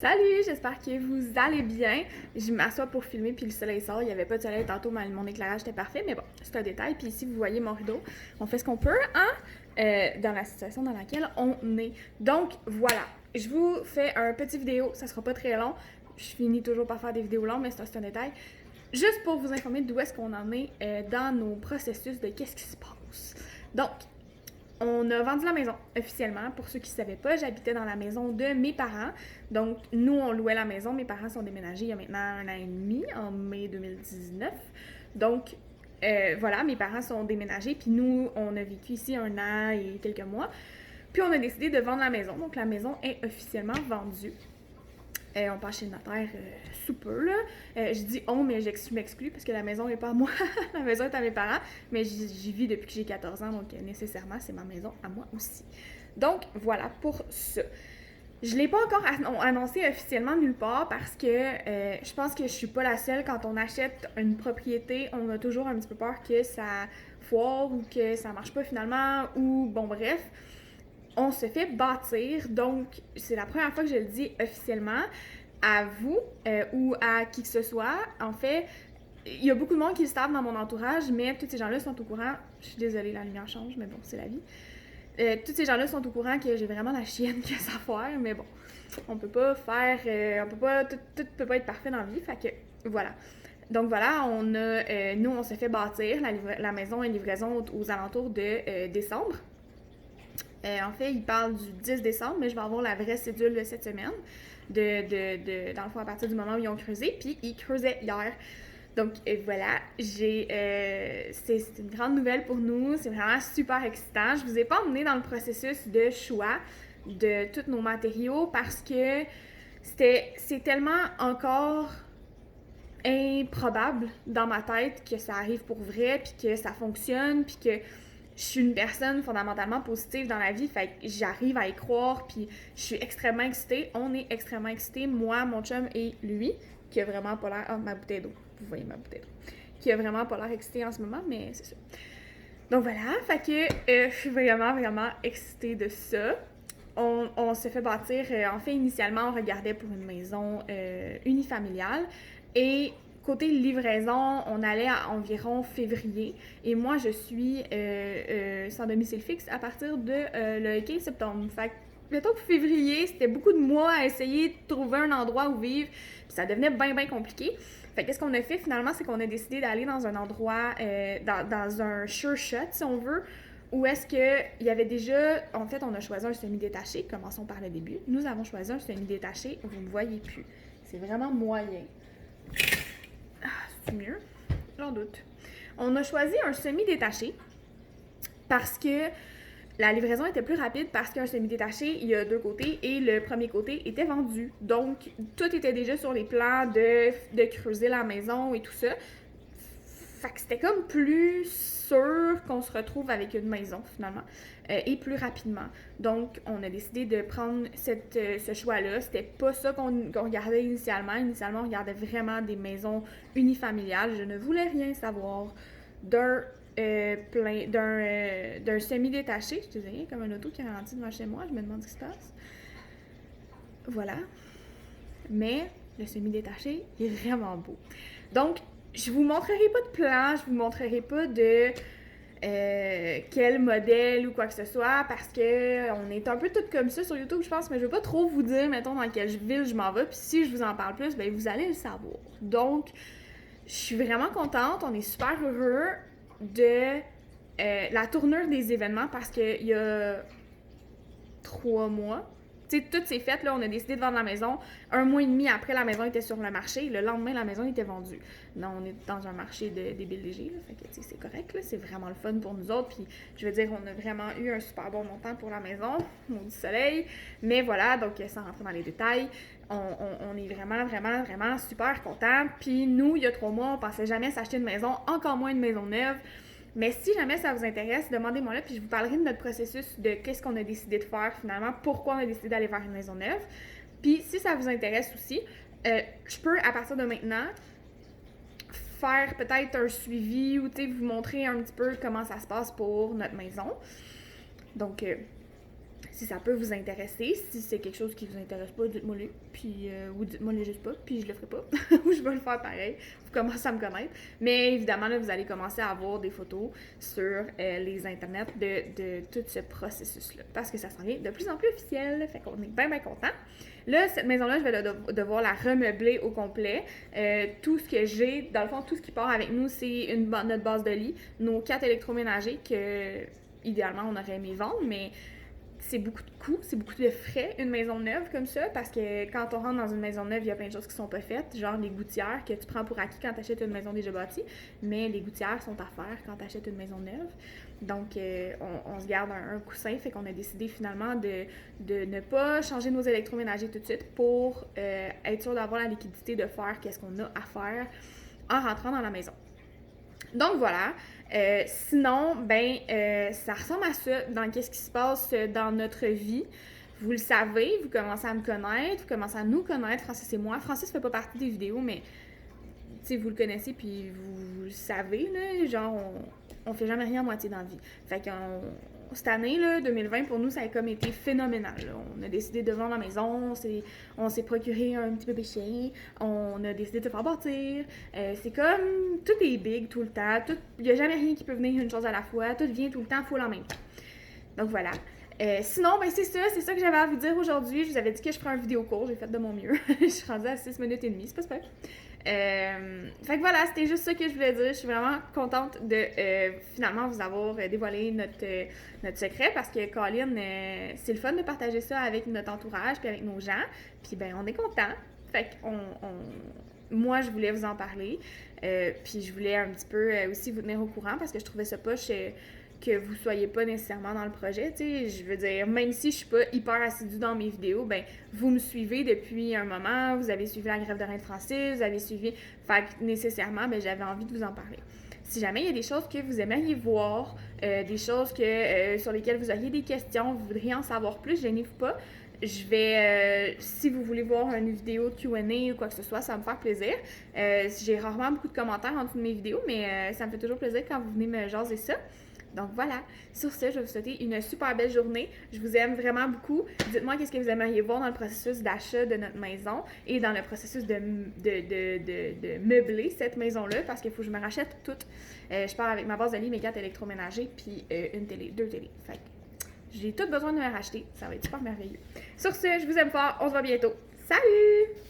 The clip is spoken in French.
Salut, j'espère que vous allez bien. Je m'assois pour filmer puis le soleil sort. Il n'y avait pas de soleil tantôt, mais mon éclairage était parfait. Mais bon, c'est un détail. Puis ici, vous voyez mon rideau. On fait ce qu'on peut, hein? Dans la situation dans laquelle on est. Donc, voilà. Je vous fais un petit vidéo. Ça sera pas très long. Je finis toujours par faire des vidéos longues, mais c'est un détail. Juste pour vous informer d'où est-ce qu'on en est dans nos processus de qu'est-ce qui se passe. Donc, on a vendu la maison officiellement. Pour ceux qui ne savaient pas, j'habitais dans la maison de mes parents. Donc, nous, on louait la maison. Mes parents sont déménagés il y a maintenant 1 an et demi, en mai 2019. Donc, voilà, mes parents sont déménagés. Puis nous, on a vécu ici 1 an et quelques mois. Puis on a décidé de vendre la maison. Donc, la maison est officiellement vendue. On passe chez le notaire sous peu, là. Je dis on, mais je m'exclus parce que la maison n'est pas à moi. La maison est à mes parents, mais j'y vis depuis que j'ai 14 ans, donc nécessairement, c'est ma maison à moi aussi. Donc, voilà pour ça. Je ne l'ai pas encore annoncé officiellement nulle part parce que je pense que je suis pas la seule. Quand on achète une propriété, on a toujours un petit peu peur que ça foire ou que ça marche pas finalement ou bon bref. On se fait bâtir, donc c'est la première fois que je le dis officiellement à vous ou à qui que ce soit. En fait, il y a beaucoup de monde qui le savent dans mon entourage, mais tous ces gens-là sont au courant. Je suis désolée, la lumière change, mais bon, c'est la vie. Tous ces gens-là sont au courant que j'ai vraiment la chienne que ça faire, mais bon, on peut pas faire, on peut pas, tout peut pas être parfait dans la vie, fait que voilà. Donc voilà, nous on s'est fait bâtir la maison et livraison aux alentours de décembre. En fait, il parle du 10 décembre, mais je vais avoir la vraie cédule de cette semaine, dans le fond, à partir du moment où ils ont creusé, puis ils creusaient hier. Donc voilà, c'est une grande nouvelle pour nous, c'est vraiment super excitant. Je vous ai pas emmené dans le processus de choix de tous nos matériaux parce que c'est tellement encore improbable dans ma tête que ça arrive pour vrai, puis que ça fonctionne, puis que je suis une personne fondamentalement positive dans la vie, fait que j'arrive à y croire, puis je suis extrêmement excitée. On est extrêmement excités, moi, mon chum et lui, qui a vraiment pas l'air... Ah, ma bouteille d'eau. Vous voyez ma bouteille d'eau. Qui a vraiment pas l'air excité en ce moment, mais c'est ça. Donc voilà, fait que je suis vraiment, vraiment excitée de ça. On s'est fait bâtir, en fait, initialement, on regardait pour une maison unifamiliale. Et côté livraison, on allait à environ février. Et moi, je suis sans domicile fixe à partir de le 15 septembre. Fait que, mettons que février, c'était beaucoup de mois à essayer de trouver un endroit où vivre. Puis ça devenait bien, bien compliqué. Fait qu'est-ce qu'on a fait finalement, c'est qu'on a décidé d'aller dans un endroit, dans un sure shot, si on veut, où est-ce qu'il y avait déjà... En fait, on a choisi un semi-détaché. Commençons par le début. Nous avons choisi un semi-détaché. Vous ne me voyez plus. C'est vraiment moyen. Ah, c'est mieux? J'en doute. On a choisi un semi-détaché parce que la livraison était plus rapide parce qu'un semi-détaché, il y a deux côtés et le premier côté était vendu. Donc, tout était déjà sur les plans de creuser la maison et tout ça. Fait que c'était comme plus sûr qu'on se retrouve avec une maison finalement et plus rapidement. Donc, on a décidé de prendre ce choix-là. C'était pas ça qu'on regardait initialement. Initialement, on regardait vraiment des maisons unifamiliales. Je ne voulais rien savoir d'un d'un semi-détaché. Je te disais, comme un auto qui ralentit devant chez moi. Je me demande ce qui se passe. Voilà. Mais le semi-détaché, il est vraiment beau. Donc, je vous montrerai pas de plan, je vous montrerai pas de quel modèle ou quoi que ce soit parce que on est un peu toutes comme ça sur YouTube, je pense, mais je veux pas trop vous dire, mettons, dans quelle ville je m'en vais, puis si je vous en parle plus, ben vous allez le savoir. Donc, je suis vraiment contente, on est super heureux de la tournure des événements parce qu'il y a 3 mois, tu sais, tout s'est fait, là, on a décidé de vendre la maison. 1 mois et demi après, la maison était sur le marché. Le lendemain, la maison était vendue. Non, on est dans un marché des BLDG, là, fait que, tu sais, c'est correct, là, c'est vraiment le fun pour nous autres. Puis, je veux dire, on a vraiment eu un super bon montant pour la maison, maudit soleil. Mais voilà, donc, sans rentrer dans les détails, on est vraiment, vraiment, vraiment super contents. Puis, nous, il y a 3 mois, on pensait jamais s'acheter une maison, encore moins une maison neuve. Mais si jamais ça vous intéresse, demandez-moi là, puis je vous parlerai de notre processus, de qu'est-ce qu'on a décidé de faire finalement, pourquoi on a décidé d'aller vers une maison neuve. Puis si ça vous intéresse aussi, je peux à partir de maintenant faire peut-être un suivi ou vous montrer un petit peu comment ça se passe pour notre maison. Donc, si ça peut vous intéresser. Si c'est quelque chose qui vous intéresse pas, dites-moi-le, puis ou dites-moi-le juste pas, puis je le ferai pas, ou je vais le faire pareil. Vous commencez à me connaître. Mais évidemment, là, vous allez commencer à avoir des photos sur les internets de tout ce processus-là, parce que ça s'en vient de plus en plus officiel, fait qu'on est bien, bien contents. Là, cette maison-là, je vais devoir la remeubler au complet. Tout ce que j'ai, dans le fond, tout ce qui part avec nous, c'est notre base de lit, nos 4 électroménagers que, idéalement, on aurait aimé vendre, mais c'est beaucoup de coûts, c'est beaucoup de frais, une maison neuve comme ça, parce que quand on rentre dans une maison neuve, il y a plein de choses qui sont pas faites, genre les gouttières que tu prends pour acquis quand tu achètes une maison déjà bâtie, mais les gouttières sont à faire quand tu achètes une maison neuve. Donc, on se garde un coussin, fait qu'on a décidé finalement de ne pas changer nos électroménagers tout de suite pour être sûr d'avoir la liquidité de faire qu'est-ce qu'on a à faire en rentrant dans la maison. Donc voilà. Sinon, ça ressemble à ça dans qu'est-ce qui se passe dans notre vie. Vous le savez, vous commencez à me connaître, vous commencez à nous connaître, Francis et moi. Francis fait pas partie des vidéos, mais vous le connaissez puis vous le savez, là, genre on fait jamais rien à moitié dans la vie. Fait que cette année, là, 2020, pour nous, ça a comme été phénoménal. Là. On a décidé de vendre la maison, on s'est procuré un petit bébé chien, on a décidé de se faire bâtir. C'est comme, tout est big tout le temps, il n'y a jamais rien qui peut venir une chose à la fois, tout vient tout le temps full en même temps. Donc voilà. Sinon, c'est ça que j'avais à vous dire aujourd'hui. Je vous avais dit que je ferais un vidéo court, j'ai fait de mon mieux. Je suis rendue à 6 minutes et demie, c'est pas super. Fait que voilà, c'était juste ça que je voulais dire. Je suis vraiment contente de finalement vous avoir dévoilé notre secret parce que Colin, c'est le fun de partager ça avec notre entourage puis avec nos gens. Puis on est content. Fait que moi, je voulais vous en parler. Puis je voulais un petit peu aussi vous tenir au courant parce que je trouvais ça poche que vous soyez pas nécessairement dans le projet, tu sais, je veux dire, même si je suis pas hyper assidue dans mes vidéos, vous me suivez depuis un moment, vous avez suivi la grève de rein de Francis, vous avez suivi, fait que nécessairement, j'avais envie de vous en parler. Si jamais il y a des choses que vous aimeriez voir, des choses sur lesquelles vous auriez des questions, vous voudriez en savoir plus, gênez-vous pas. Je vais, si vous voulez voir une vidéo de Q&A ou quoi que ce soit, ça va me faire plaisir. J'ai rarement beaucoup de commentaires en dessous de mes vidéos, mais ça me fait toujours plaisir quand vous venez me jaser ça. Donc voilà, sur ce, je vais vous souhaiter une super belle journée. Je vous aime vraiment beaucoup. Dites-moi qu'est-ce que vous aimeriez voir dans le processus d'achat de notre maison et dans le processus de meubler cette maison-là parce qu'il faut que je me rachète toutes. Je pars avec ma base de lit, mes 4 électroménagers puis une télé, 2 télés. Fait que j'ai tout besoin de me racheter. Ça va être super merveilleux. Sur ce, je vous aime fort. On se voit bientôt. Salut!